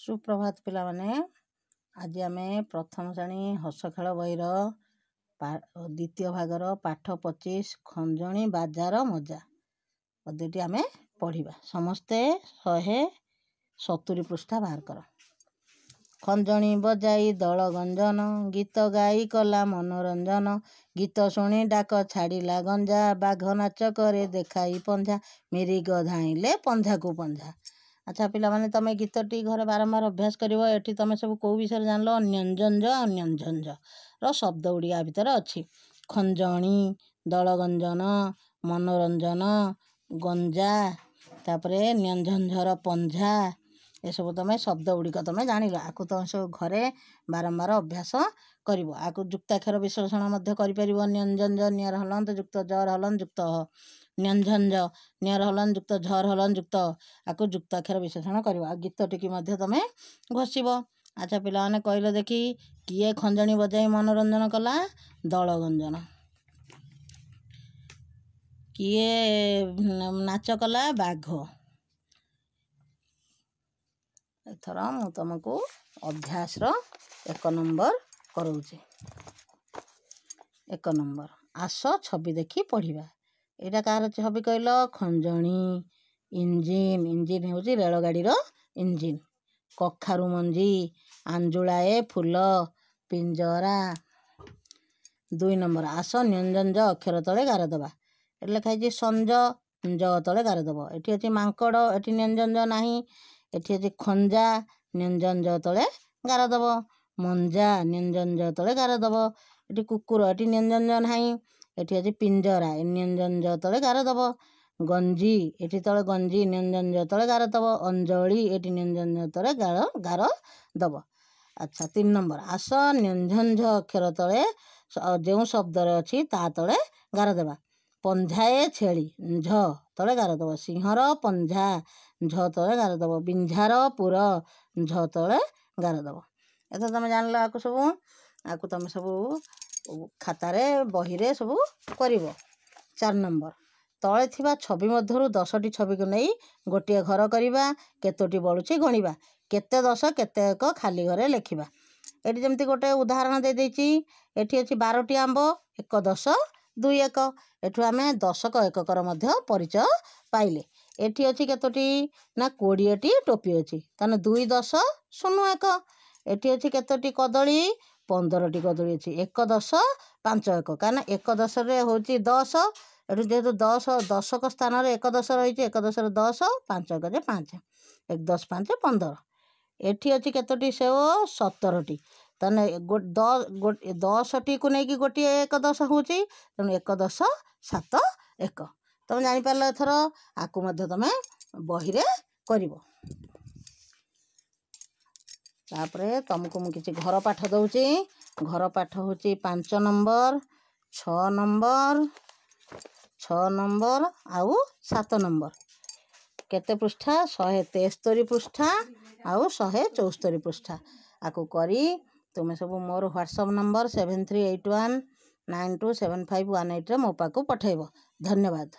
सुप्रभात पिला माने आज आम प्रथम श्रेणी हस खेल बहीर द्वितीय भागर पाठ 25 खंजणी बाजार मजा पद्यटी आम पढ़ा समस्ते 170 पृष्ठा बाहर कर। खंजणी बजाई दल गंजन गीत गाई कला मनोरंजन गीत शुणी डाक छाड़िला गंजा बाघ नाच करे देखाई पंझा मिरिग धाइले पंझा को पंझा। अच्छा पिला माने तमे गीतटी घर बारंबार अभ्यास करिवो। एठी तमे सब को विषय जानलो न्यंजंज अन्यंजंज रो शब्द उड़िया भितर अछि। खंजणी दलगंजन मनोरंजन गंजा तापरे न्यंजंझर पंझा ये सब तमे शब्द गुड़िक तमे जानिल। आकु तुम सब घरे बारंबार अभ्यास करिवो। आकु जुक्ताक्षर विश्लेषण मध्य करि परिवो। न्यंजंज न्यर हलंत जुक्त जर हलन जुक्त न्यंजंज न्यर हलन जुक्त झर हलन जुक्त आकु जुक्ताक्षर विश्लेषण करिवो। आ गीत टिकी मध्य तमे घोषिवो। अच्छा पिला माने कहलो देखी किए खंजणी बजाई मनोरंजन कला दलगंजन किए नाच कला बाघ। एथर मु तुमको अभ्यास रो 1 नंबर करोचे। 1 नंबर आस छवि देखी पढ़िबा। एटा कार छवि कहलो खंजणी इंजिन इंजिन होची रेलगाड़ी रो इंजिन। कखारु मंजी आंजुलाए फूल पिंजरा। 2 नंबर आस न्यंजंज अक्षर तले गार दबा। एटा लिखा है संज ज तले गार दबो। एठी अछि मांकड़ एठी न्यंजंज नाही। एठी अछि खंजा न्यंजंज तले गार दबो। मंजा न्यंजंज तले गार दबो। एठी कुकुर एठी न्यंजंज नाही। एठी अछि पिंजरा न्यंजंज तले गार दबो। गंजी एठी तले गंजी न्यंजंज तले गार दबो। अंजली एठी न्यंजंज तले गार दबो। अच्छा 3 नंबर आस न्यंजंज अक्षर तले जो शब्द अच्छी ता तले गार देबा। पंझाए छेली झ तले गार दबो। सिंहर पंझा झ तले गार दबो। बिंझार पुर झ तले गार दबो। एत तुम जानल आकु सब आकु तुम सब खातारे बहीरे सब करिवो। 4 नंबर तले थिबा छवि मध्यरु 10टी छवि को नहीं गोटे घर करिबा केतोटी बळुची गणिबा केते 10 केते 1 खाली घरे लेखिबा। एठी जेमती गोटे उदाहरण दे देछि। एठी अछि 12टी आंब 1 10 2 1 एठु आमे 10 क 1 कर मध्य परिचय पाइले। एठी अछि केतोटी ना 20टी टोपी अछि तने 2 10 0 1 एठी अछि केतोटी कदली 15टी कदली अछि 1 10 5 1 काना 1 10 रे होची 10 एठु जेतु 10 क स्थान रे 1 10 रहिछि 1 10 रे 10 5 1 जे 5 1 10 5 15 एठी अछि केतोटी सेओ 17टी तने 10टी को नहीं कि गोटे 1 10 होची तने 1 10 7 1 तुम जानि पारलो। एथर आकु मध्य तमे बहिरे करिवो। तापरे तुमको मु किछि घर पाठ दउची। घर पाठ होची 5 नंबर 6 नंबर आउ 7 नंबर केते पृष्ठा 173 पृष्ठा आउ 174 पृष्ठा। आकु करी तुमे सब मोर व्हाट्सएप नंबर 7381927518 रे मो पाकु पठाइबो। धन्यवाद।